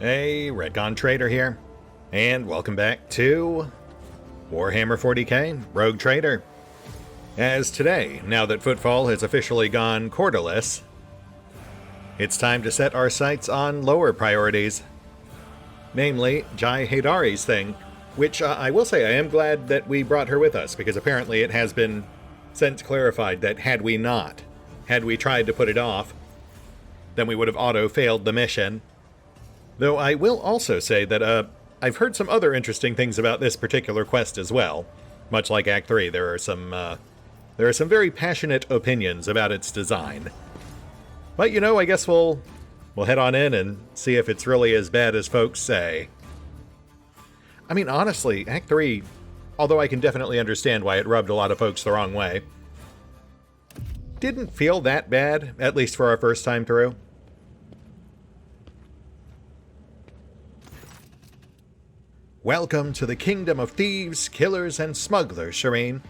Hey, RetconRaider here, and welcome back to Warhammer 40k Rogue Trader. As today, now that Footfall has officially gone quarterless, it's time to set our sights on lower priorities. Namely, Jai Haydari's thing, which I will say I am glad that we brought her with us, because apparently it has been since clarified that had we tried to put it off, then we would have auto-failed the mission. Though I will also say that I've heard some other interesting things about this particular quest as well. Much like Act 3, there are some very passionate opinions about its design. But you know, I guess we'll head on in and see if it's really as bad as folks say. I mean, honestly, Act 3, although I can definitely understand why it rubbed a lot of folks the wrong way, didn't feel that bad, at least for our first time through. Welcome to the kingdom of thieves, killers, and smugglers, Shireen.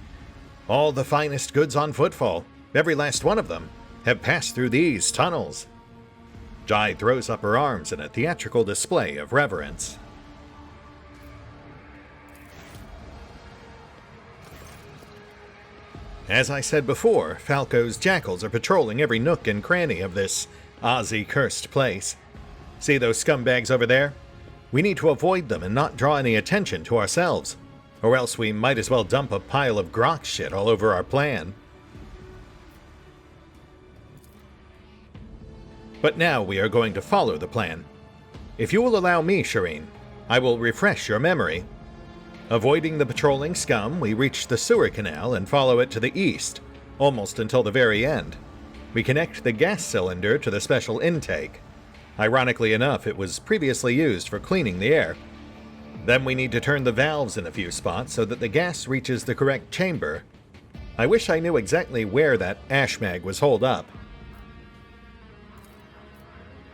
All the finest goods on Footfall, every last one of them, have passed through these tunnels. Jai throws up her arms in a theatrical display of reverence. As I said before, Falco's jackals are patrolling every nook and cranny of this Aussie-cursed place. See those scumbags over there? We need to avoid them and not draw any attention to ourselves, or else we might as well dump a pile of grok shit all over our plan. But now we are going to follow the plan. If you will allow me, Shireen, I will refresh your memory. Avoiding the patrolling scum, we reach the sewer canal and follow it to the east, almost until the very end. We connect the gas cylinder to the special intake. Ironically enough, it was previously used for cleaning the air. Then we need to turn the valves in a few spots so that the gas reaches the correct chamber. I wish I knew exactly where that ash mag was holed up.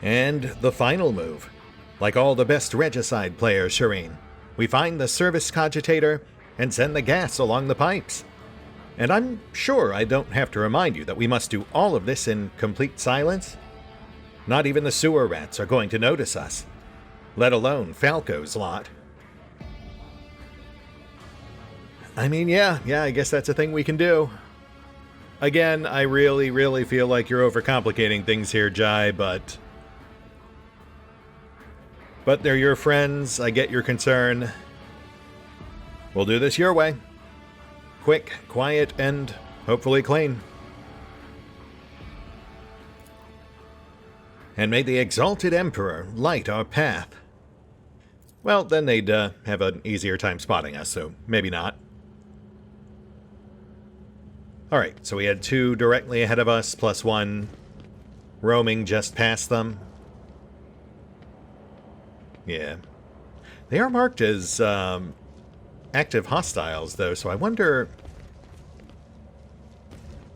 And the final move. Like all the best regicide players, Shireen, we find the service cogitator and send the gas along the pipes. And I'm sure I don't have to remind you that we must do all of this in complete silence. Not even the sewer rats are going to notice us, let alone Falco's lot. I mean, yeah, I guess that's a thing we can do. Again, I really feel like you're overcomplicating things here, Jai, but they're your friends, I get your concern. We'll do this your way. Quick, quiet, and hopefully clean. And may the exalted Emperor light our path. Well, then they'd have an easier time spotting us, so maybe not. Alright, so we had 2 directly ahead of us, plus 1 roaming just past them. Yeah. They are marked as active hostiles, though, so I wonder...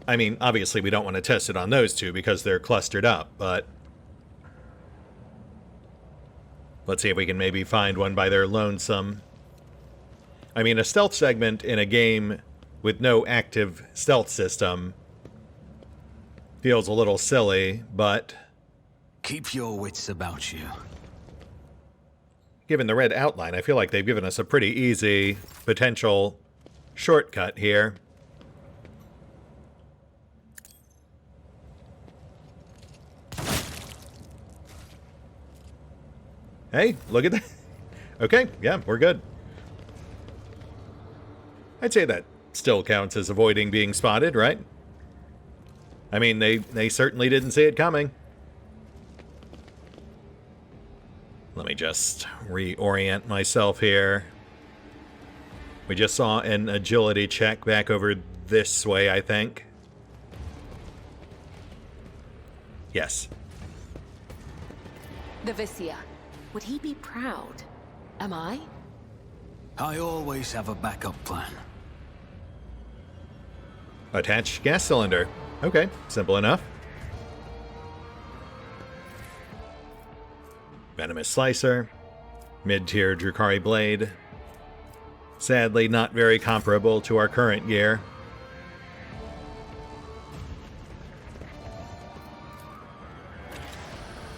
I mean, obviously we don't want to test it on those 2 because they're clustered up, but... let's see if we can maybe find one by their lonesome. I mean, a stealth segment in a game with no active stealth system feels a little silly, but... keep your wits about you. Given the red outline, I feel like they've given us a pretty easy potential shortcut here. Hey, look at that. Okay, yeah, we're good. I'd say that still counts as avoiding being spotted, right? I mean, they certainly didn't see it coming. Let me just reorient myself here. We just saw an agility check back over this way, I think. Yes. The Vicia. Would he be proud? Am I? I always have a backup plan. Attach gas cylinder. Okay, simple enough. Venomous Slicer. Mid-tier Drukhari Blade. Sadly, not very comparable to our current gear.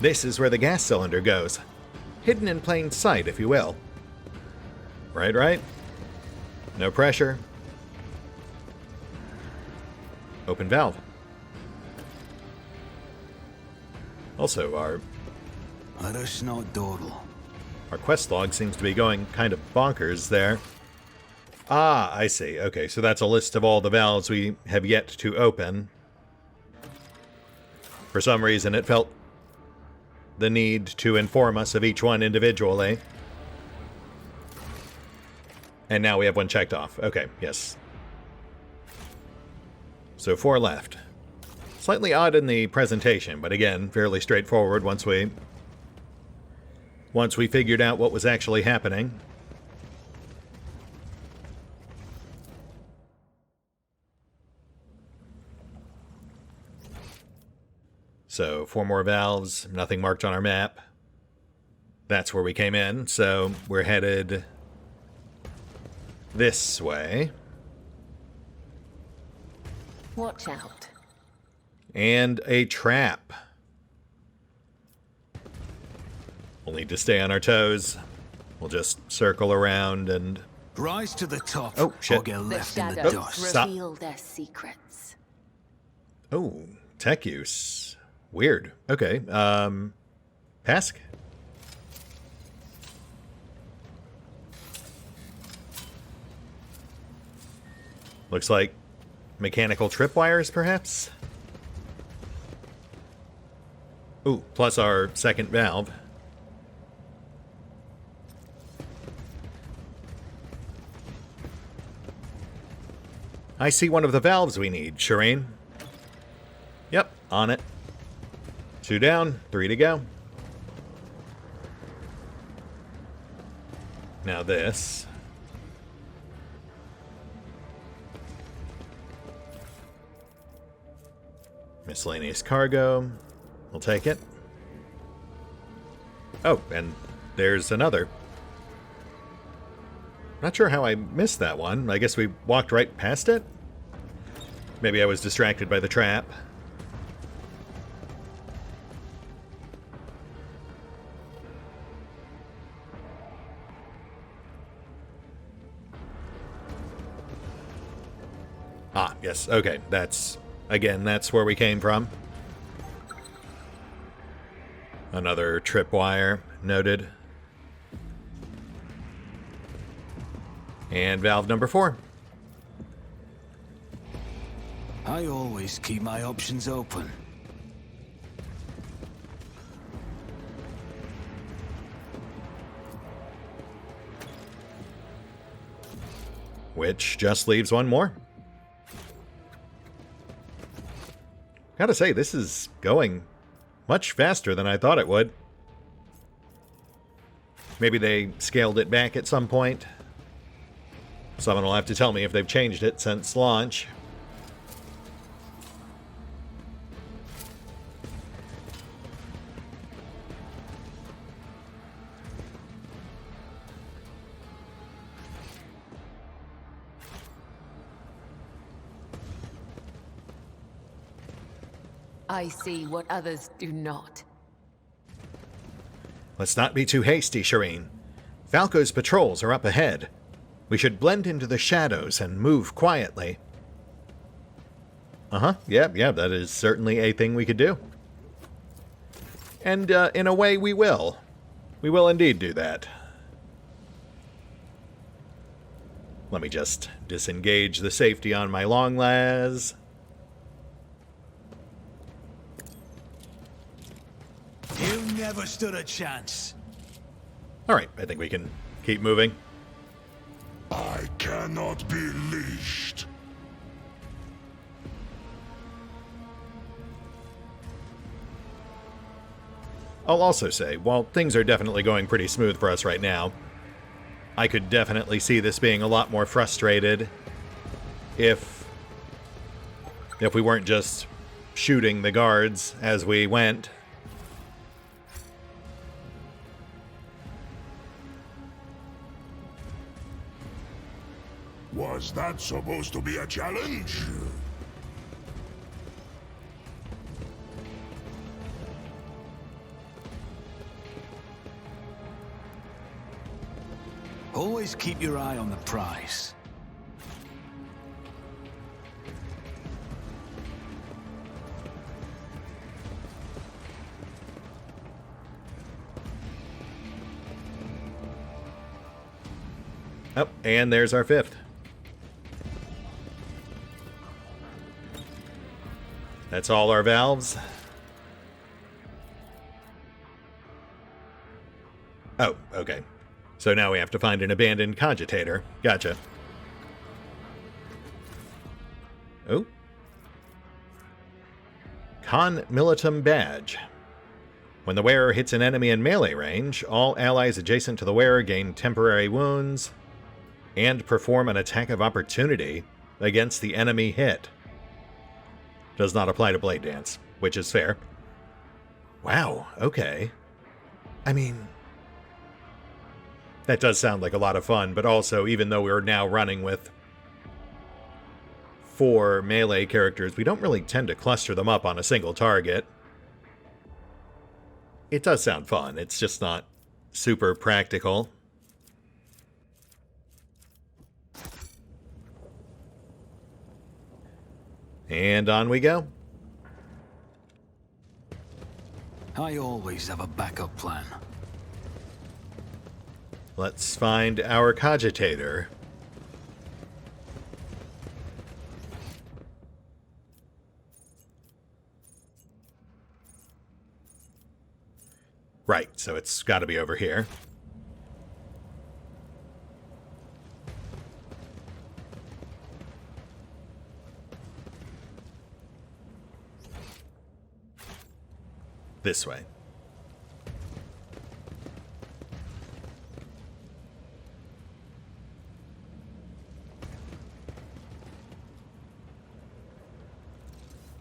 This is where the gas cylinder goes. hidden in plain sight, if you will. Right? No pressure. Open valve. Also, our Let us not dawdle. quest log seems to be going kind of bonkers there. Ah, I see. Okay, so that's a list of all the valves we have yet to open. For some reason, it felt the need to inform us of each one individually. And now we have one checked off. Okay, yes. So 4 left. Slightly odd in the presentation, but again, fairly straightforward once we figured out what was actually happening. So 4 more valves, nothing marked on our map. That's where we came in, so we're headed this way. Watch out. And a trap. We'll need to stay on our toes. We'll just circle around and... Rise to the top, Oh, shit. or get The left in the shadows dust. Stop. reveal their secrets. Oh, tech use. Weird. Okay, Pask? Looks like mechanical tripwires, perhaps? Ooh, plus our second valve. I see one of the valves we need, Shireen. Yep, on it. 2 down, 3 to go. Now this. Miscellaneous cargo. We'll take it. Oh, and there's another. Not sure how I missed that one. I guess we walked right past it? Maybe I was distracted by the trap. Ah, yes, okay. That's where we came from. Another tripwire, noted. And valve number 4. I always keep my options open. Which just leaves one more. Gotta say, this is going much faster than I thought it would. Maybe they scaled it back at some point. Someone will have to tell me if they've changed it since launch. I see what others do not. Let's not be too hasty, Shireen. Falco's patrols are up ahead. We should blend into the shadows and move quietly. Yeah, that is certainly a thing we could do. And in a way, we will. We will indeed do that. Let me just disengage the safety on my long las. You never stood a chance. Alright, I think we can keep moving. I cannot be leashed. I'll also say, while things are definitely going pretty smooth for us right now, I could definitely see this being a lot more frustrated if we weren't just shooting the guards as we went. Was that supposed to be a challenge? Always keep your eye on the prize. Oh, and there's our 5th. That's all our valves. Oh, okay. So now we have to find an abandoned cogitator. Gotcha. Oh. Con Militum Badge. When the wearer hits an enemy in melee range, all allies adjacent to the wearer gain temporary wounds and perform an attack of opportunity against the enemy hit. Does not apply to Blade Dance, which is fair. Wow, okay. I mean, that does sound like a lot of fun, but also, even though we're now running with 4 melee characters, we don't really tend to cluster them up on a single target. It does sound fun, it's just not super practical. And on we go. I always have a backup plan. Let's find our cogitator. Right, so it's got to be over here. This way.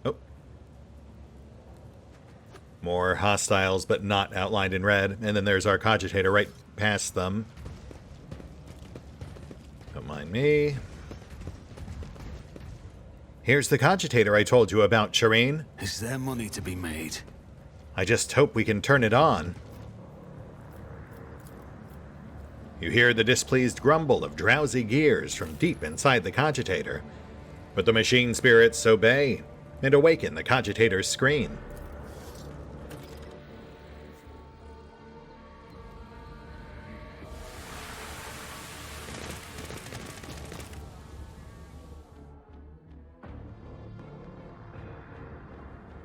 Oh. More hostiles, but not outlined in red. And then there's our cogitator right past them. Don't mind me. Here's the cogitator I told you about, Shireen. Is there money to be made? I just hope we can turn it on. You hear the displeased grumble of drowsy gears from deep inside the cogitator, but the machine spirits obey and awaken the cogitator's screen.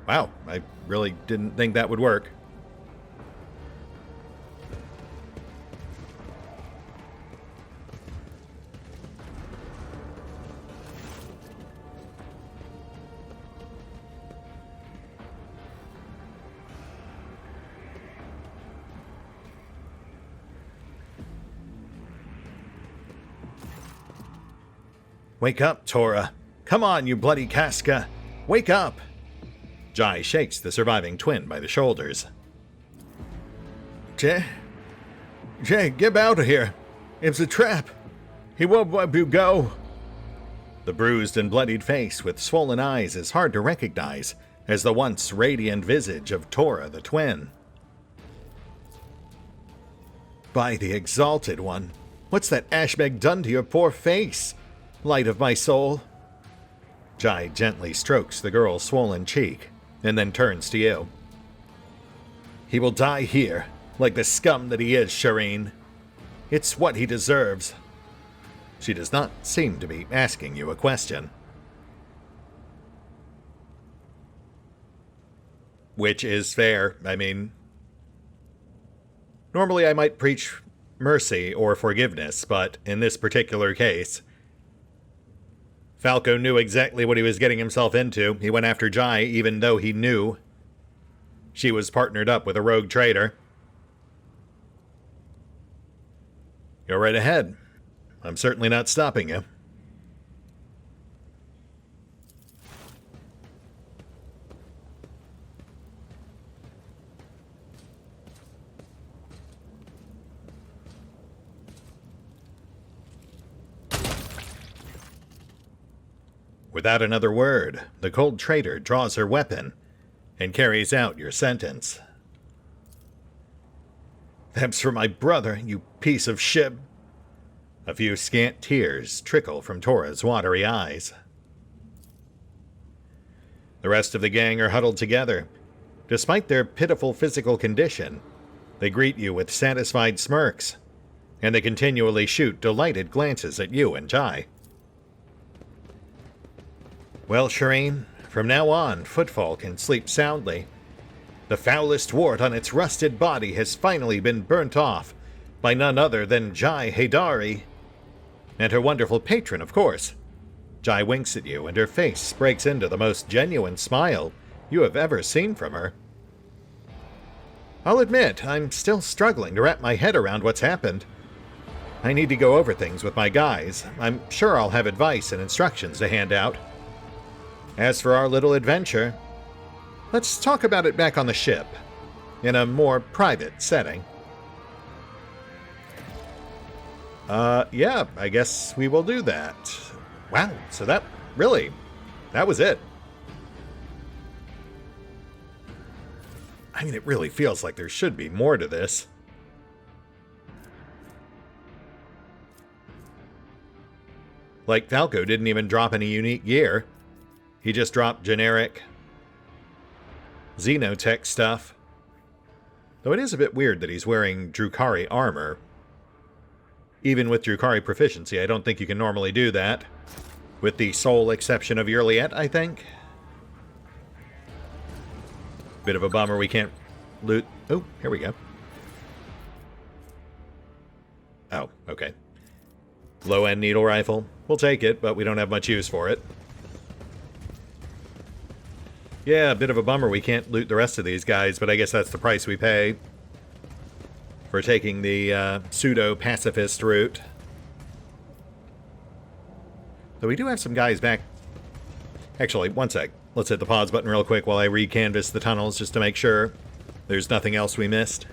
Wow, I really didn't think that would work. Wake up, Tora. Come on, you bloody Casca. Wake up! Jai shakes the surviving twin by the shoulders. Jay, get out of here. It's a trap. He won't let you go. The bruised and bloodied face with swollen eyes is hard to recognize as the once radiant visage of Tora the twin. By the Exalted One, what's that ashbag done to your poor face, light of my soul? Jai gently strokes the girl's swollen cheek, and then turns to you. He will die here, like the scum that he is, Shireen. It's what he deserves. She does not seem to be asking you a question. Which is fair. I mean, normally I might preach mercy or forgiveness, but in this particular case, Falco knew exactly what he was getting himself into. He went after Jai even though he knew she was partnered up with a rogue traitor. Go right ahead. I'm certainly not stopping you. Without another word, the cold traitor draws her weapon and carries out your sentence. Them's for my brother, you piece of shit. A few scant tears trickle from Tora's watery eyes. The rest of the gang are huddled together. Despite their pitiful physical condition, they greet you with satisfied smirks, and they continually shoot delighted glances at you and Jai. Well, Shireen, from now on, Footfall can sleep soundly. The foulest wart on its rusted body has finally been burnt off by none other than Jai Haydari. And her wonderful patron, of course. Jai winks at you, and her face breaks into the most genuine smile you have ever seen from her. I'll admit, I'm still struggling to wrap my head around what's happened. I need to go over things with my guys. I'm sure I'll have advice and instructions to hand out. As for our little adventure, let's talk about it back on the ship, in a more private setting. Yeah, I guess we will do that. Wow, so that was it. I mean, it really feels like there should be more to this. Like, Falco didn't even drop any unique gear. He just dropped generic Xenotech stuff. Though it is a bit weird that he's wearing Drukhari armor. Even with Drukhari proficiency, I don't think you can normally do that. With the sole exception of Yurliet, I think. Bit of a bummer we can't loot. Oh, here we go. Oh, okay. Low-end needle rifle. We'll take it, but we don't have much use for it. Yeah, a bit of a bummer we can't loot the rest of these guys, but I guess that's the price we pay for taking the pseudo-pacifist route. Though we do have some guys back. Actually, one sec. Let's hit the pause button real quick while I re-canvas the tunnels just to make sure there's nothing else we missed.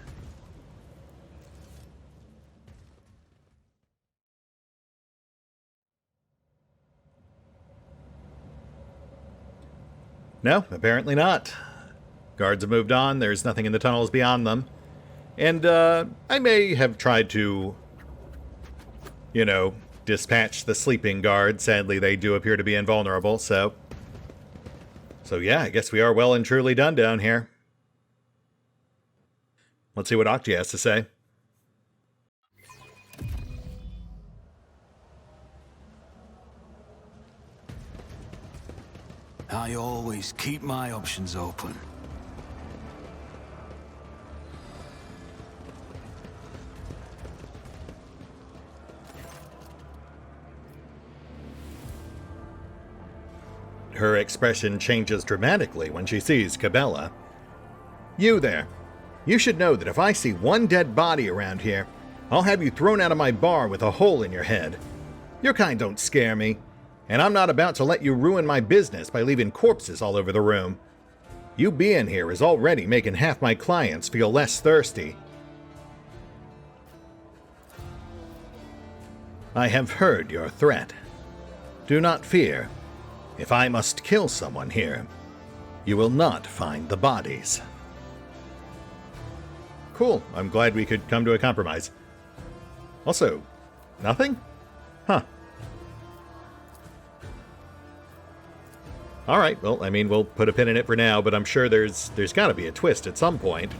No, apparently not. Guards have moved on. There's nothing in the tunnels beyond them. And, I may have tried to, dispatch the sleeping guard. Sadly, they do appear to be invulnerable, so yeah, I guess we are well and truly done down here. Let's see what Octi has to say. I always keep my options open. Her expression changes dramatically when she sees Cabela. You there. You should know that if I see one dead body around here, I'll have you thrown out of my bar with a hole in your head. Your kind don't scare me, and I'm not about to let you ruin my business by leaving corpses all over the room. You being here is already making half my clients feel less thirsty. I have heard your threat. Do not fear. If I must kill someone here, you will not find the bodies. Cool. I'm glad we could come to a compromise. Also, nothing? Huh. Alright, well, I mean, we'll put a pin in it for now, but I'm sure there's gotta be a twist at some point.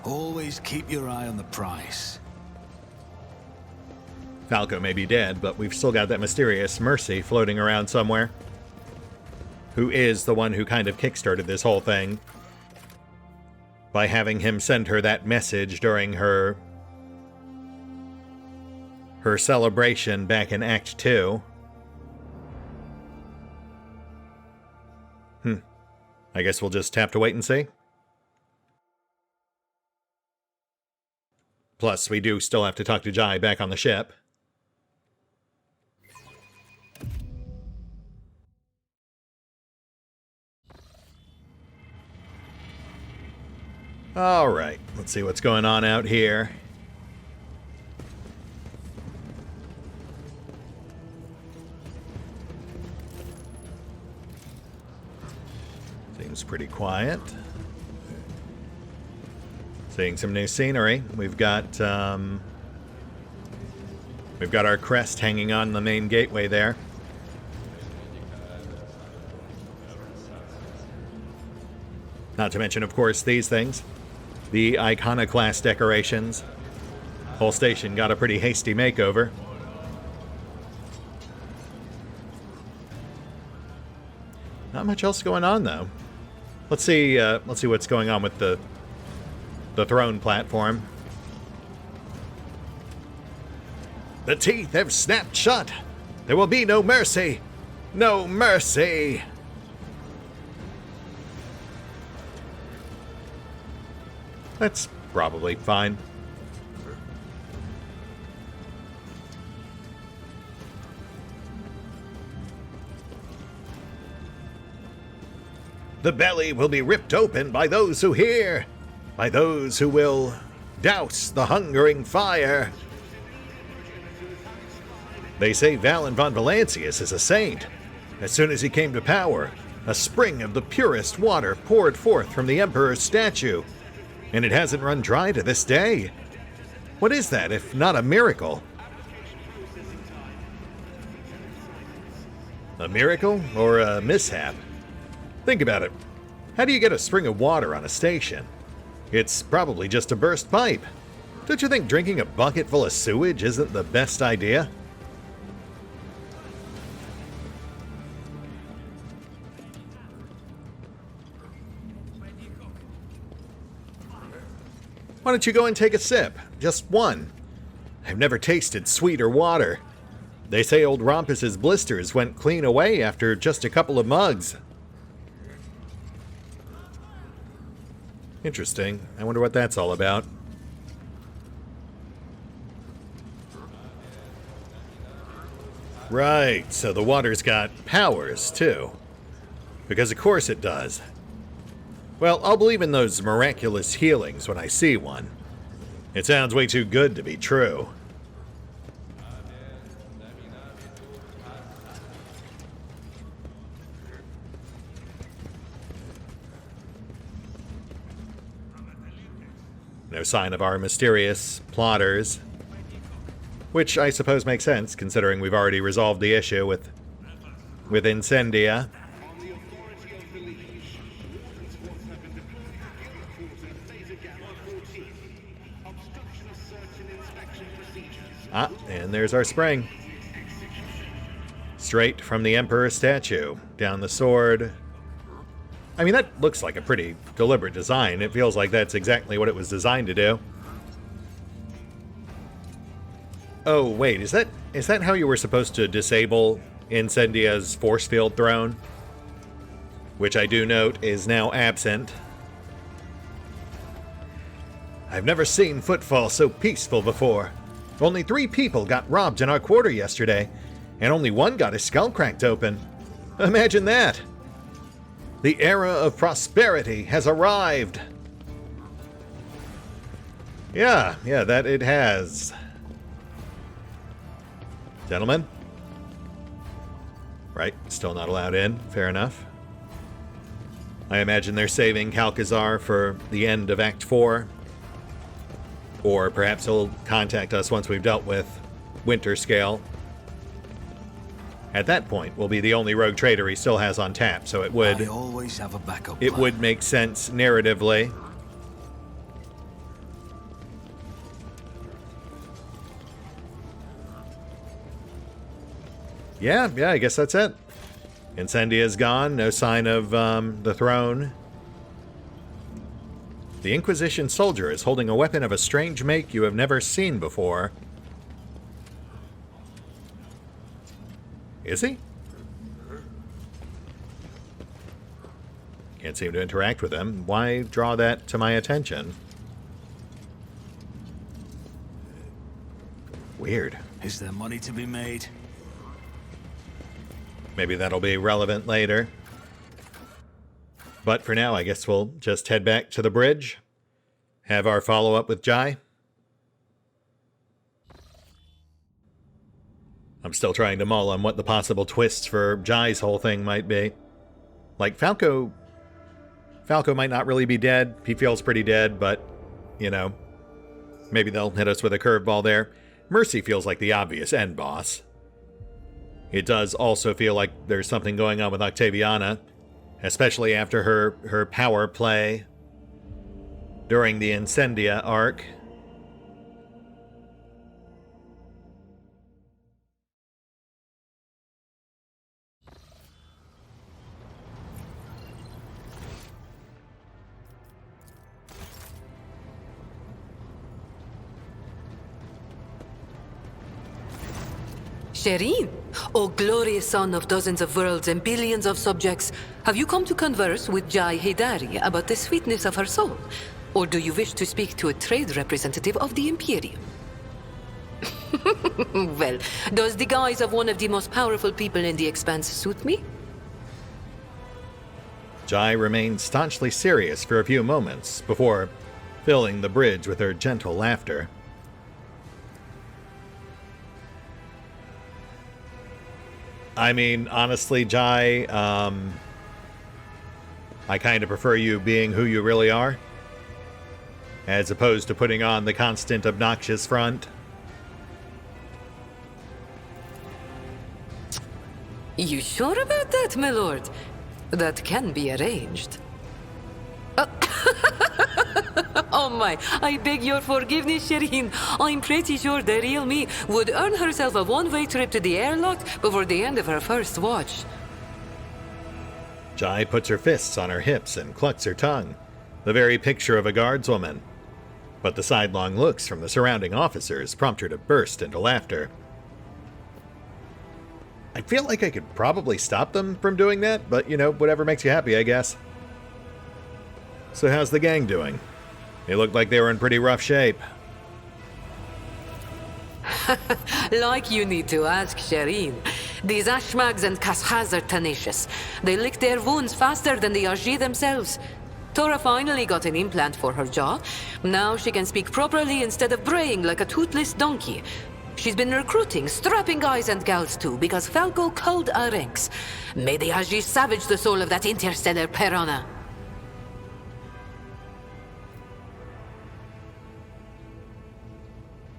Always keep your eye on the price. Falco may be dead, but we've still got that mysterious Mercy floating around somewhere. Who is the one who kind of kickstarted this whole thing. By having him send her that message during her celebration back in Act 2. I guess we'll just have to wait and see. Plus, we do still have to talk to Jai back on the ship. Alright, let's see what's going on out here. Seems pretty quiet. Seeing some new scenery. We've got our crest hanging on the main gateway there. Not to mention, of course, these things. The iconoclast decorations. Whole station got a pretty hasty makeover. Not much else going on, though. Let's see what's going on with the throne platform. The teeth have snapped shut. There will be no mercy. No mercy. That's probably fine. The belly will be ripped open by those who hear, by those who will douse the hungering fire. They say Valen von Valancius is a saint. As soon as he came to power, a spring of the purest water poured forth from the Emperor's statue, and it hasn't run dry to this day. What is that, if not a miracle? A miracle or a mishap? Think about it. How do you get a spring of water on a station? It's probably just a burst pipe. Don't you think drinking a bucket full of sewage isn't the best idea? Why don't you go and take a sip? Just one. I've never tasted sweeter water. They say old Rompus's blisters went clean away after just a couple of mugs. Interesting. I wonder what that's all about. Right, so the water's got powers, too. Because of course it does. Well, I'll believe in those miraculous healings when I see one. It sounds way too good to be true. No sign of our mysterious plotters. Which I suppose makes sense, considering we've already resolved the issue with Incendia. Ah, and there's our spring. Straight from the Emperor's statue. Down the sword. I mean, that looks like a pretty deliberate design. It feels like that's exactly what it was designed to do. Oh, wait, is that how you were supposed to disable Incendia's force field throne? Which I do note is now absent. I've never seen Footfall so peaceful before. Only 3 people got robbed in our quarter yesterday, and only one got his skull cracked open. Imagine that! The era of prosperity has arrived. Yeah, that it has. Gentlemen? Right, still not allowed in. Fair enough. I imagine they're saving Calcazar for the end of Act 4. Or perhaps he'll contact us once we've dealt with Winterscale. At that point, we'll be the only rogue trader he still has on tap, so it would... I always have a backup it plan. would make sense narratively. Yeah, I guess that's it. Incendia's gone, no sign of the throne. The Inquisition soldier is holding a weapon of a strange make you have never seen before. Is he? Can't seem to interact with him. Why draw that to my attention? Weird. Is there money to be made? Maybe that'll be relevant later. But for now, I guess we'll just head back to the bridge. Have our follow-up with Jai. I'm still trying to mull on what the possible twists for Jai's whole thing might be. Like, Falco might not really be dead. He feels pretty dead, but you know. Maybe they'll hit us with a curveball there. Mercy feels like the obvious end boss. It does also feel like there's something going on with Octaviana, especially after her power play during the Incendia arc. Shireen, O glorious son of dozens of worlds and billions of subjects, have you come to converse with Jai Haydari about the sweetness of her soul? Or do you wish to speak to a trade representative of the Imperium? Well, does the guise of one of the most powerful people in the Expanse suit me? Jai remained staunchly serious for a few moments before filling the bridge with her gentle laughter. I mean, honestly, Jai, I kind of prefer you being who you really are, as opposed to putting on the constant obnoxious front. You sure about that, my lord? That can be arranged. Oh my, I beg your forgiveness, Shireen. I'm pretty sure the real me would earn herself a one-way trip to the airlock before the end of her first watch. Jai puts her fists on her hips and clucks her tongue, the very picture of a guardswoman. But the sidelong looks from the surrounding officers prompt her to burst into laughter. I feel like I could probably stop them from doing that, but, you know, whatever makes you happy, I guess. So how's the gang doing? They looked like they were in pretty rough shape. Like you need to ask, Shireen. These Ashmags and kasves are tenacious. They lick their wounds faster than the Ajji themselves. Tora finally got an implant for her jaw. Now she can speak properly instead of braying like a toothless donkey. She's been recruiting strapping guys and gals too, because Falco culled our ranks. May the Ajji savage the soul of that interstellar piranha.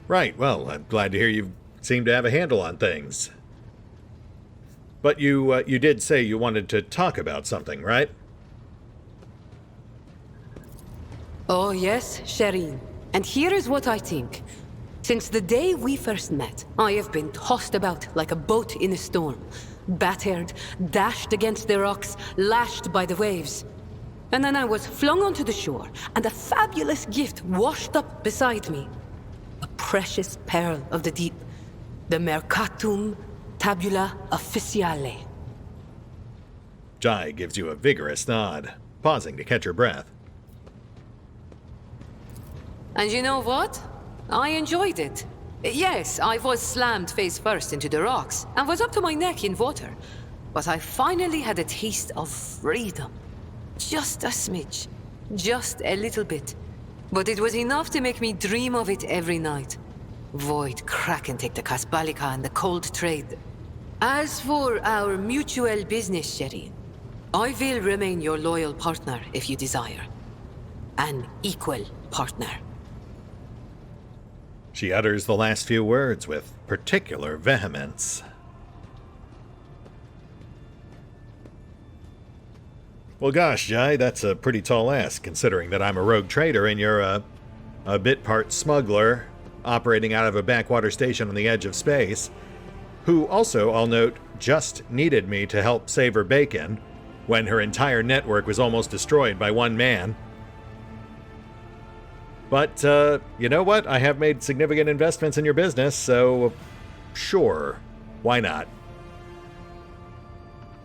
Right, well, I'm glad to hear you seem to have a handle on things. But you did say you wanted to talk about something, right? Oh yes, Shireen. And here is what I think. Since the day we first met, I have been tossed about like a boat in a storm. Battered, dashed against the rocks, lashed by the waves. And then I was flung onto the shore, and a fabulous gift washed up beside me. A precious pearl of the deep. The Mercatum Tabula Officiale. Jai gives you a vigorous nod, pausing to catch her breath. And you know what? I enjoyed it. Yes, I was slammed face first into the rocks, and was up to my neck in water. But I finally had a taste of freedom. Just a smidge. Just a little bit. But it was enough to make me dream of it every night. Void, crack and take the Kasbalika and the cold trade. As for our mutual business, Shireen, I will remain your loyal partner if you desire. An equal partner. She utters the last few words with particular vehemence. Well, gosh, Jai, that's a pretty tall ask, considering that I'm a rogue trader and you're a bit part smuggler operating out of a backwater station on the edge of space, who also, I'll note, just needed me to help save her bacon when her entire network was almost destroyed by one man. But, you know what? I have made significant investments in your business, so sure, why not?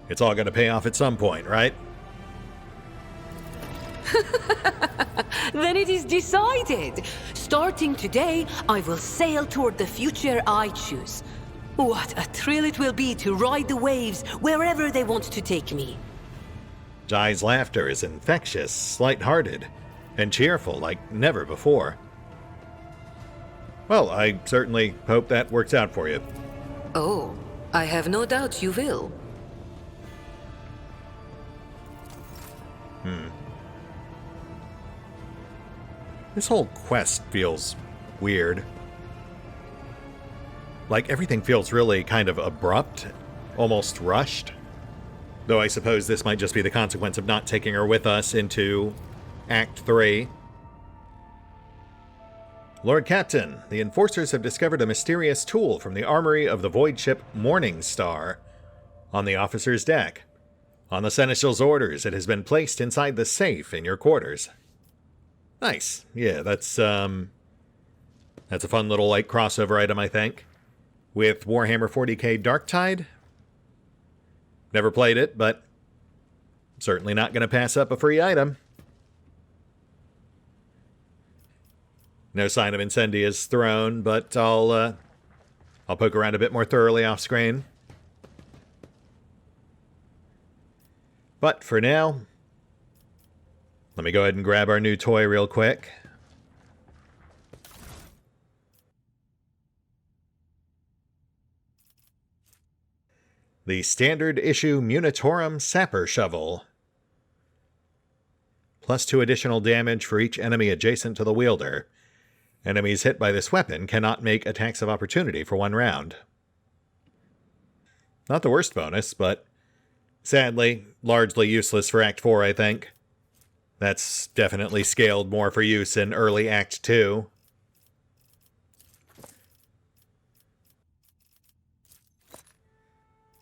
It's all gonna pay off at some point, right? Then it is decided. Starting today, I will sail toward the future I choose. What a thrill it will be to ride the waves wherever they want to take me. Jai's laughter is infectious, light-hearted, and cheerful like never before. Well, I certainly hope that works out for you. Oh, I have no doubt you will. This whole quest feels weird. Like, everything feels really kind of abrupt, almost rushed. Though I suppose this might just be the consequence of not taking her with us into Act 3. Lord Captain, the Enforcers have discovered a mysterious tool from the armory of the void ship Morning Star on the officer's deck. On the Seneschal's orders, it has been placed inside the safe in your quarters. Nice. Yeah, that's a fun little, like, crossover item, I think. With Warhammer 40k Darktide. Never played it, but certainly not going to pass up a free item. No sign of Incendia's throne, but I'll poke around a bit more thoroughly off screen. But for now, let me go ahead and grab our new toy real quick. The standard issue Munitorum Sapper Shovel. +2 additional damage for each enemy adjacent to the wielder. Enemies hit by this weapon cannot make attacks of opportunity for 1 round. Not the worst bonus, but sadly, largely useless for Act 4, I think. That's definitely scaled more for use in early Act 2.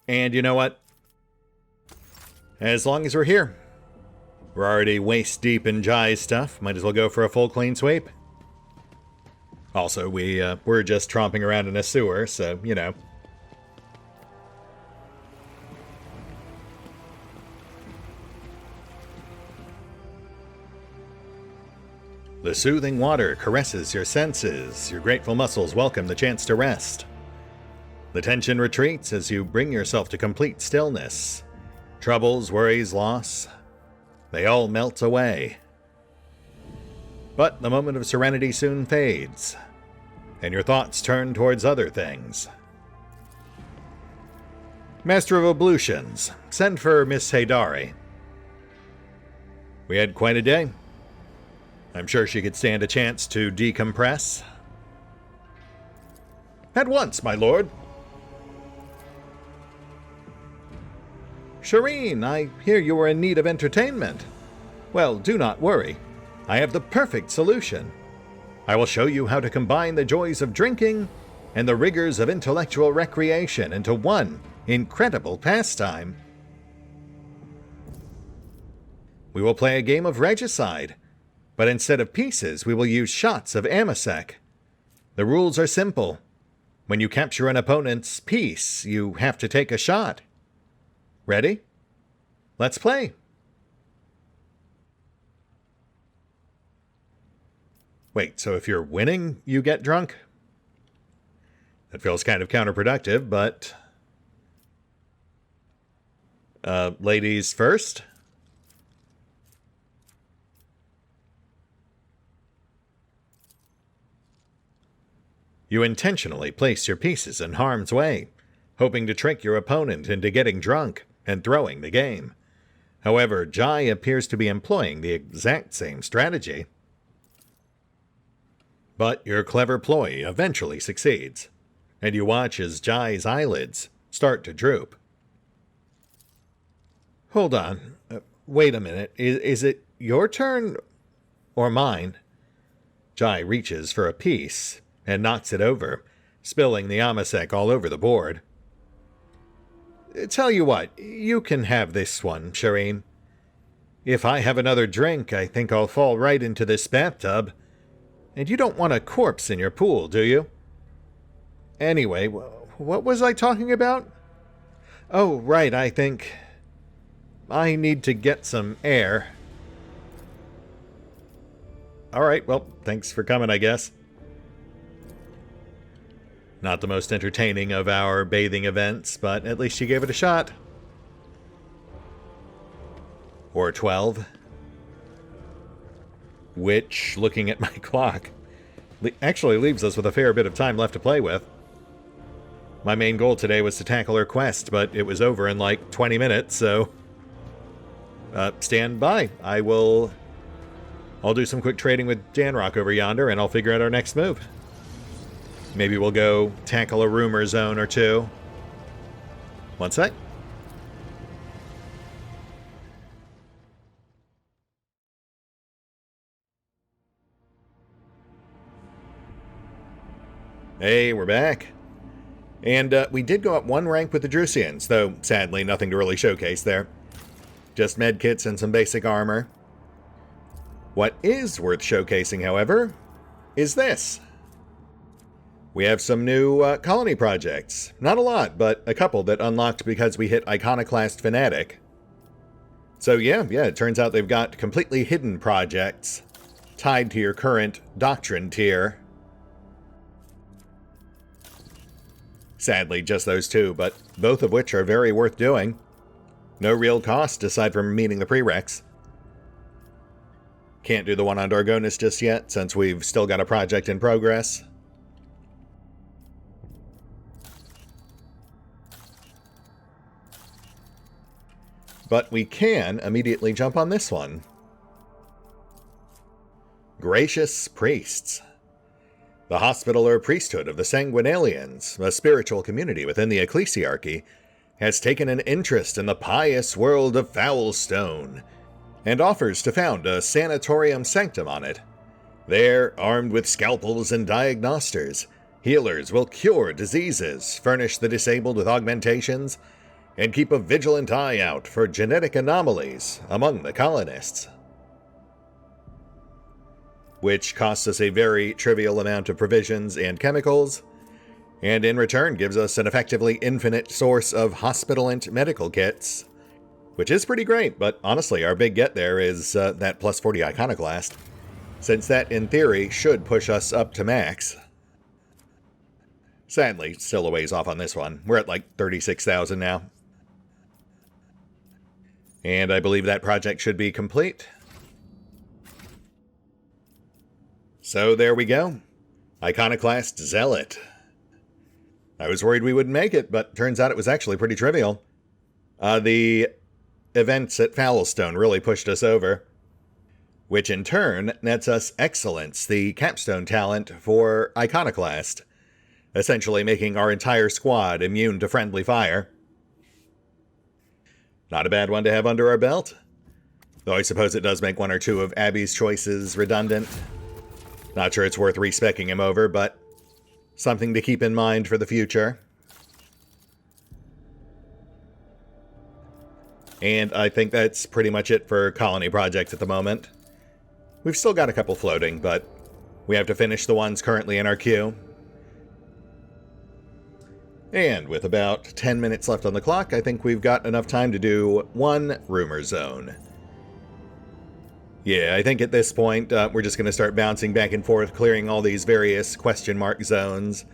And you know what? As long as we're here, we're already waist deep in Jai's stuff. Might as well go for a full clean sweep. Also, we're just tromping around in a sewer, so, you know. The soothing water caresses your senses. Your grateful muscles welcome the chance to rest. The tension retreats as you bring yourself to complete stillness. Troubles, worries, loss, they all melt away. But the moment of serenity soon fades, and your thoughts turn towards other things. Master of Ablutions, send for Miss Haydari. We had quite a day. I'm sure she could stand a chance to decompress. At once, my lord. Shireen, I hear you are in need of entertainment. Well, do not worry. I have the perfect solution. I will show you how to combine the joys of drinking and the rigors of intellectual recreation into one incredible pastime. We will play a game of regicide, but instead of pieces, we will use shots of Amasec. The rules are simple. When you capture an opponent's piece, you have to take a shot. Ready? Let's play. Wait, so if you're winning, you get drunk? That feels kind of counterproductive, but... ladies first? You intentionally place your pieces in harm's way, hoping to trick your opponent into getting drunk and throwing the game. However, Jai appears to be employing the exact same strategy. But your clever ploy eventually succeeds, and you watch as Jai's eyelids start to droop. Hold on. Wait a minute. Is it your turn or mine? Jai reaches for a piece and knocks it over, spilling the Amasec all over the board. Tell you what, you can have this one, Shireen. If I have another drink, I think I'll fall right into this bathtub. And you don't want a corpse in your pool, do you? Anyway, what was I talking about? Oh, right, I think I need to get some air. Alright, well, thanks for coming, I guess. Not the most entertaining of our bathing events, but at least she gave it a shot. Or 12. Which, looking at my clock, actually leaves us with a fair bit of time left to play with. My main goal today was to tackle her quest, but it was over in like 20 minutes, so... stand by. I'll I'll do some quick trading with Danrock over yonder, and I'll figure out our next move. Maybe we'll go tackle a rumor zone or two. One sec. Hey, we're back. And we did go up one rank with the Drusians, though sadly nothing to really showcase there. Just medkits and some basic armor. What is worth showcasing, however, is this. We have some new colony projects. Not a lot, but a couple that unlocked because we hit Iconoclast Fanatic. So yeah, it turns out they've got completely hidden projects tied to your current Doctrine tier. Sadly, just those two, but both of which are very worth doing. No real cost aside from meeting the prereqs. Can't do the one on Dargonis just yet, since we've still got a project in progress. But we can immediately jump on this one. Gracious Priests. The Hospitaller Priesthood of the Sanguinalians, a spiritual community within the Ecclesiarchy, has taken an interest in the pious world of Foulstone, and offers to found a sanatorium sanctum on it. There, armed with scalpels and diagnosters, healers will cure diseases, furnish the disabled with augmentations, and keep a vigilant eye out for genetic anomalies among the colonists. Which costs us a very trivial amount of provisions and chemicals, and in return gives us an effectively infinite source of hospitalant medical kits, which is pretty great, but honestly, our big get there is that plus 40 Iconoclast, since that, in theory, should push us up to max. Sadly, still a ways off on this one. We're at like 36,000 now. And I believe that project should be complete. So there we go. Iconoclast Zealot. I was worried we wouldn't make it, but turns out it was actually pretty trivial. The events at Foulstone really pushed us over, which in turn nets us Excellence, the capstone talent for Iconoclast, essentially making our entire squad immune to friendly fire. Not a bad one to have under our belt, though I suppose it does make one or two of Abby's choices redundant. Not sure it's worth respecking him over, but something to keep in mind for the future. And I think that's pretty much it for colony projects at the moment. We've still got a couple floating, but we have to finish the ones currently in our queue. And with about 10 minutes left on the clock, I think we've got enough time to do one rumor zone. Yeah, I think at this point, we're just going to start bouncing back and forth, clearing all these various question mark zones,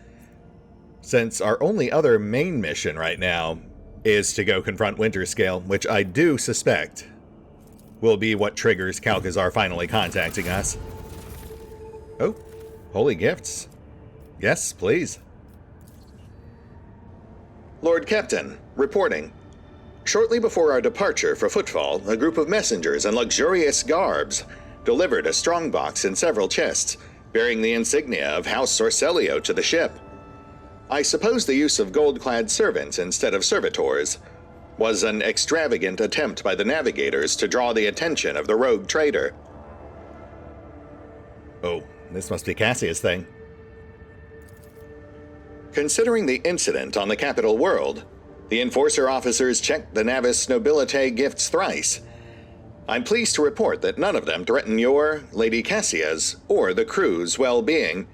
since our only other main mission right now is to go confront Winterscale, which I do suspect will be what triggers Kalkazar finally contacting us. Oh, holy gifts. Yes, please. Lord Captain, reporting. Shortly before our departure for Footfall, a group of messengers in luxurious garbs delivered a strongbox and several chests, bearing the insignia of House Sorcelio to the ship. I suppose the use of gold-clad servants instead of servitors was an extravagant attempt by the navigators to draw the attention of the rogue trader. Oh, this must be Cassia's thing. Considering the incident on the capital world, the Enforcer officers checked the Navis Nobilite gifts thrice. I'm pleased to report that none of them threaten your, Lady Cassia's, or the crew's well-being.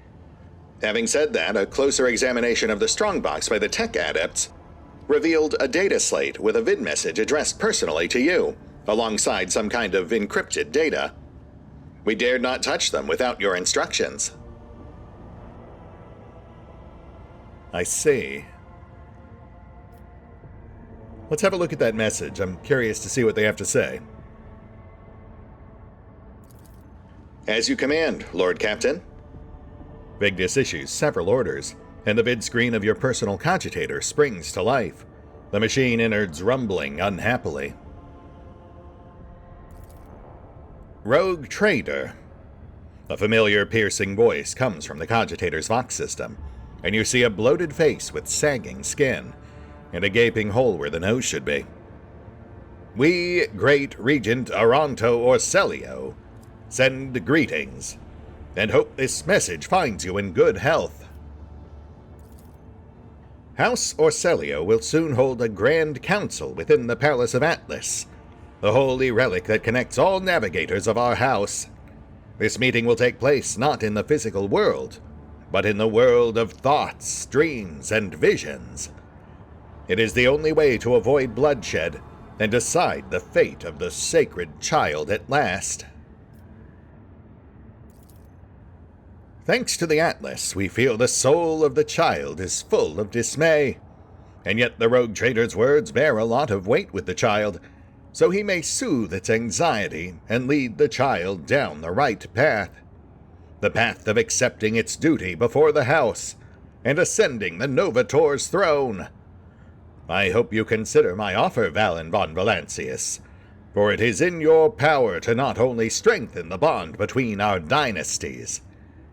Having said that, a closer examination of the strongbox by the tech adepts revealed a data slate with a vid message addressed personally to you, alongside some kind of encrypted data. We dared not touch them without your instructions. I see. Let's have a look at that message. I'm curious to see what they have to say. As you command, Lord Captain. Vigdis issues several orders, and the vid screen of your personal cogitator springs to life, the machine innards rumbling unhappily. Rogue Trader, A familiar piercing voice comes from the cogitator's vox system, and you see a bloated face with sagging skin, and a gaping hole where the nose should be. We, Great Regent Aranto Orselio, send greetings, and hope this message finds you in good health. House Orselio will soon hold a grand council within the Palace of Atlas, the holy relic that connects all navigators of our house. This meeting will take place not in the physical world, but in the world of thoughts, dreams, and visions. It is the only way to avoid bloodshed and decide the fate of the sacred child at last. Thanks to the Atlas, we feel the soul of the child is full of dismay, and yet the rogue trader's words bear a lot of weight with the child, so he may soothe its anxiety and lead the child down the right path. The path of accepting its duty before the house and ascending the Novator's throne. I hope you consider my offer, Valen von Valancius, for it is in your power to not only strengthen the bond between our dynasties,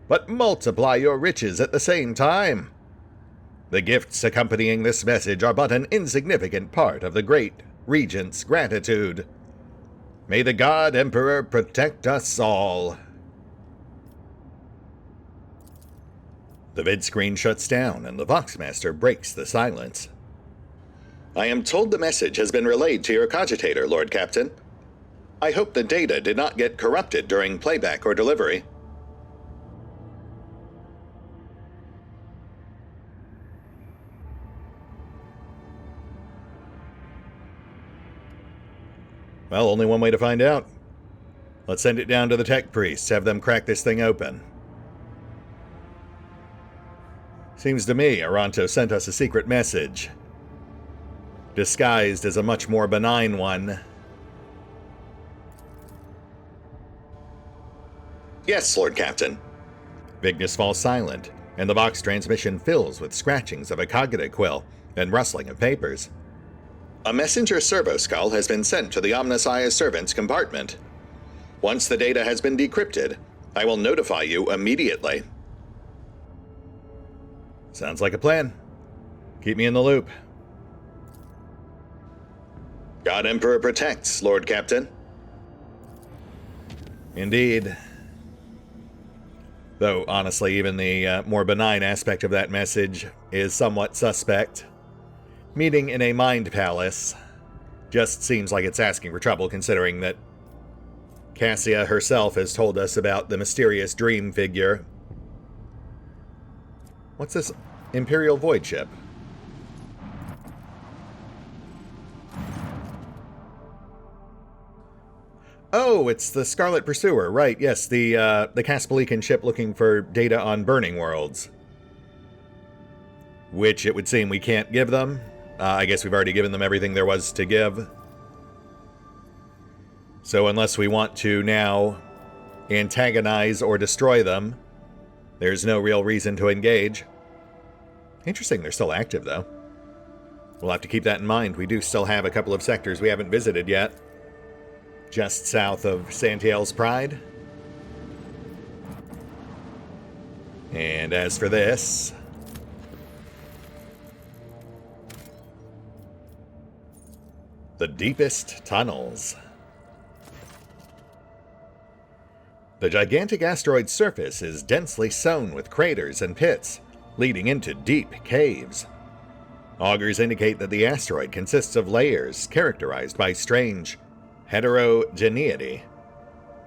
but multiply your riches at the same time. The gifts accompanying this message are but an insignificant part of the great Regent's gratitude. May the God Emperor protect us all. The vid screen shuts down and the Voxmaster breaks the silence. I am told the message has been relayed to your cogitator, Lord Captain. I hope the data did not get corrupted during playback or delivery. Well, only one way to find out. Let's send it down to the tech priests, have them crack this thing open. Seems to me Aranto sent us a secret message, disguised as a much more benign one. Yes, Lord Captain. Vignis falls silent, and the Vox transmission fills with scratchings of a cogita quill and rustling of papers. A messenger servoskull has been sent to the Omnissiah's servant's compartment. Once the data has been decrypted, I will notify you immediately. Sounds like a plan. Keep me in the loop. God Emperor protects, Lord Captain. Indeed. Though, honestly, even the more benign aspect of that message is somewhat suspect. Meeting in a mind palace just seems like it's asking for trouble, considering that Cassia herself has told us about the mysterious dream figure. What's this Imperial Void ship? Oh, it's the Scarlet Pursuer, right, yes, the Caspalican ship looking for data on burning worlds. Which it would seem we can't give them. I guess we've already given them everything there was to give. So unless we want to now antagonize or destroy them, there's no real reason to engage. Interesting, they're still active, though. We'll have to keep that in mind. We do still have a couple of sectors we haven't visited yet. Just south of Santiel's Pride. And as for this, the deepest tunnels. The gigantic asteroid's surface is densely sown with craters and pits, leading into deep caves. Augurs indicate that the asteroid consists of layers characterized by strange heterogeneity.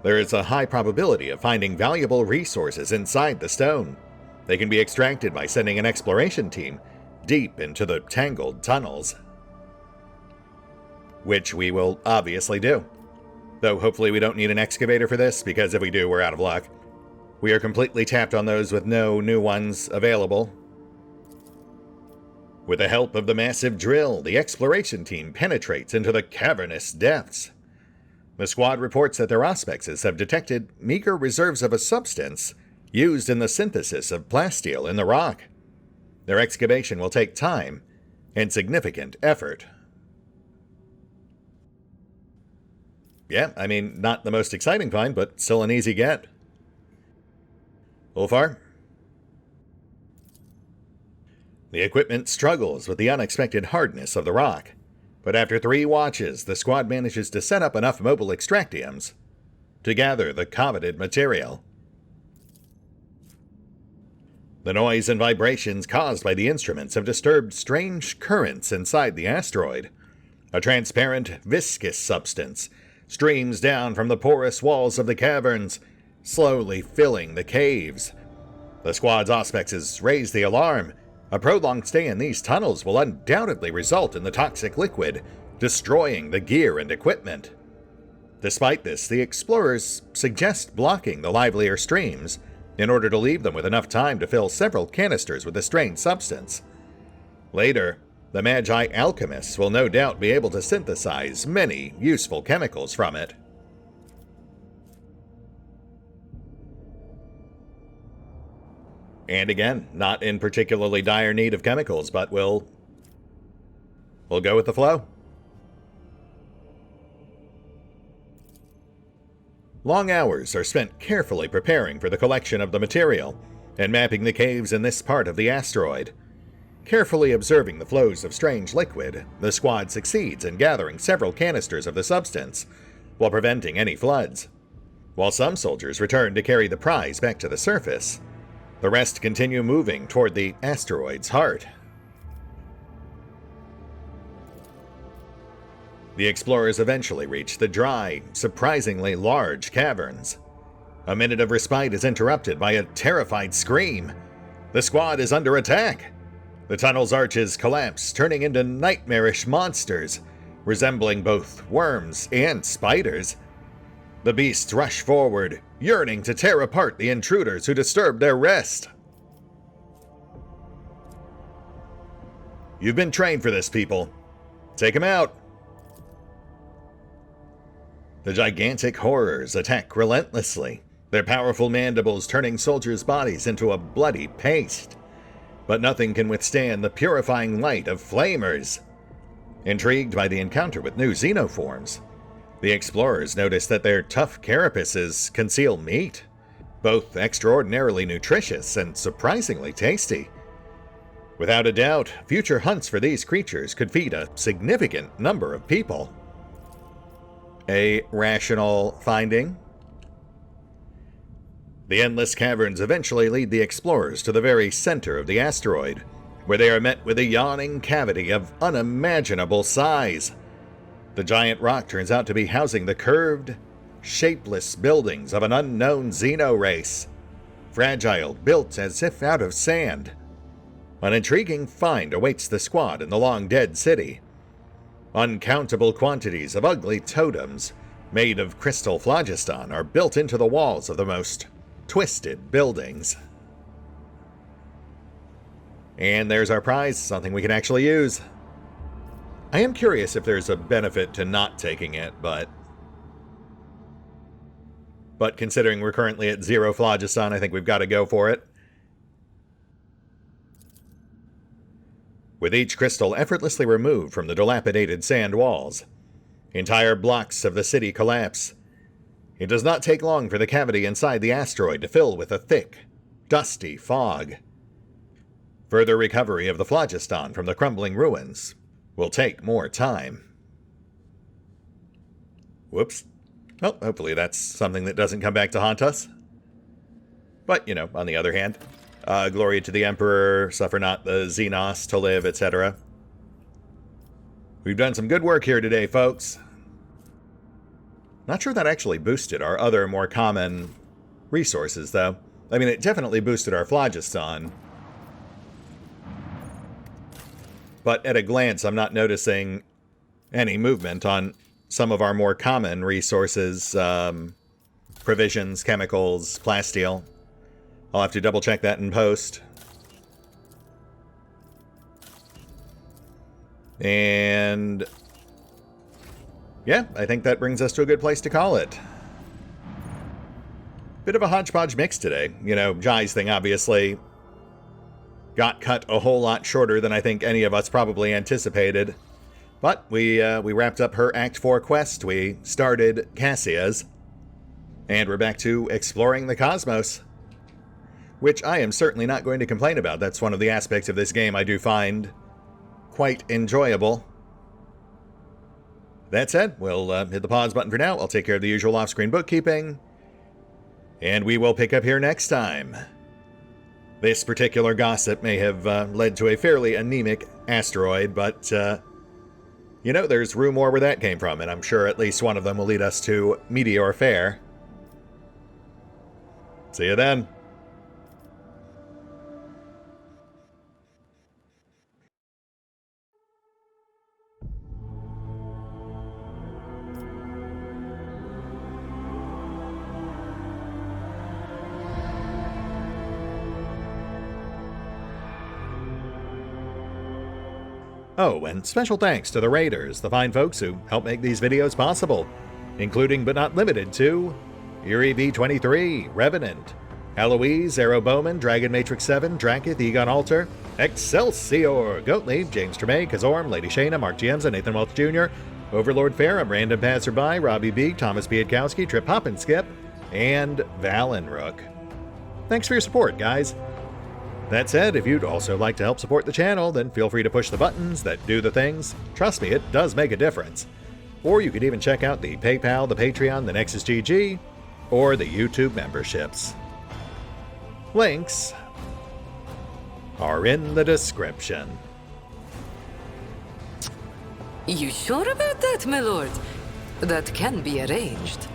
There is a high probability of finding valuable resources inside the stone. They can be extracted by sending an exploration team deep into the tangled tunnels. Which we will obviously do. Though hopefully we don't need an excavator for this, because if we do, we're out of luck. We are completely tapped on those with no new ones available. With the help of the massive drill, the exploration team penetrates into the cavernous depths. The squad reports that their auspexes have detected meager reserves of a substance used in the synthesis of plasteel in the rock. Their excavation will take time and significant effort. Yeah, I mean, not the most exciting find, but still an easy get. Ulfar? The equipment struggles with the unexpected hardness of the rock, but after 3 watches, the squad manages to set up enough mobile extractiums to gather the coveted material. The noise and vibrations caused by the instruments have disturbed strange currents inside the asteroid. A transparent, viscous substance streams down from the porous walls of the caverns, slowly filling the caves. The squad's auspexes raise the alarm. A prolonged stay in these tunnels will undoubtedly result in the toxic liquid destroying the gear and equipment. Despite this, the explorers suggest blocking the livelier streams in order to leave them with enough time to fill several canisters with the strange substance. Later, the Magi alchemists will no doubt be able to synthesize many useful chemicals from it. And again, not in particularly dire need of chemicals, but we'll go with the flow. Long hours are spent carefully preparing for the collection of the material and mapping the caves in this part of the asteroid. Carefully observing the flows of strange liquid, the squad succeeds in gathering several canisters of the substance while preventing any floods. While some soldiers return to carry the prize back to the surface, the rest continue moving toward the asteroid's heart. The explorers eventually reach the dry, surprisingly large caverns. A minute of respite is interrupted by a terrified scream. The squad is under attack. The tunnel's arches collapse, turning into nightmarish monsters, resembling both worms and spiders. The beasts rush forward, yearning to tear apart the intruders who disturb their rest. You've been trained for this, people. Take them out. The gigantic horrors attack relentlessly, their powerful mandibles turning soldiers' bodies into a bloody paste. But nothing can withstand the purifying light of flamers. Intrigued by the encounter with new xenoforms, the explorers notice that their tough carapaces conceal meat, both extraordinarily nutritious and surprisingly tasty. Without a doubt, future hunts for these creatures could feed a significant number of people. A rational finding? The endless caverns eventually lead the explorers to the very center of the asteroid, where they are met with a yawning cavity of unimaginable size. The giant rock turns out to be housing the curved, shapeless buildings of an unknown xeno race, fragile, built as if out of sand. An intriguing find awaits the squad in the long-dead city. Uncountable quantities of ugly totems, made of crystal phlogiston, are built into the walls of the most twisted buildings. And there's our prize, something we can actually use. I am curious if there's a benefit to not taking it, but considering we're currently at 0 phlogiston, I think we've got to go for it. With each crystal effortlessly removed from the dilapidated sand walls, entire blocks of the city collapse. It does not take long for the cavity inside the asteroid to fill with a thick, dusty fog. Further recovery of the phlogiston from the crumbling ruins will take more time. Whoops. Well, hopefully that's something that doesn't come back to haunt us. But, on the other hand, glory to the Emperor, suffer not the Xenos to live, etc. We've done some good work here today, folks. Not sure that actually boosted our other more common resources, though. I mean, it definitely boosted our phlogiston. But at a glance, I'm not noticing any movement on some of our more common resources, provisions, chemicals, plasteel. I'll have to double check that in post. And yeah, I think that brings us to a good place to call it. Bit of a hodgepodge mix today. Jai's thing obviously got cut a whole lot shorter than I think any of us probably anticipated. But we wrapped up her Act 4 quest. We started Cassia's. And we're back to exploring the cosmos. which I am certainly not going to complain about. That's one of the aspects of this game I do find quite enjoyable. That said, we'll hit the pause button for now. I'll take care of the usual off-screen bookkeeping, and we will pick up here next time. This particular gossip may have led to a fairly anemic asteroid, but, you know, there's room more where that came from, and I'm sure at least one of them will lead us to Meteor Fair. See you then. Oh, and special thanks to the Raiders, the fine folks who help make these videos possible, including but not limited to Eerie V23, Revenant, Alois, Arrow Bowman, Dragon Matrix 7, Drakiith, EgonAlter, Exsellsior, Gottlieb, James Trimmier, Kazorm, Lady Shayna, Mark Giemza, Nathan Welch Jr., OverlordPherom, RandomPassrby, RobbyB, Tomasz Piątkowski, Triphoppenskip, and Valinrook. Thanks for your support, guys. That said, if you'd also like to help support the channel, then feel free to push the buttons that do the things. Trust me, it does make a difference. Or you could even check out the PayPal, the Patreon, the Nexus GG, or the YouTube memberships. Links are in the description. You sure about that, my lord? That can be arranged.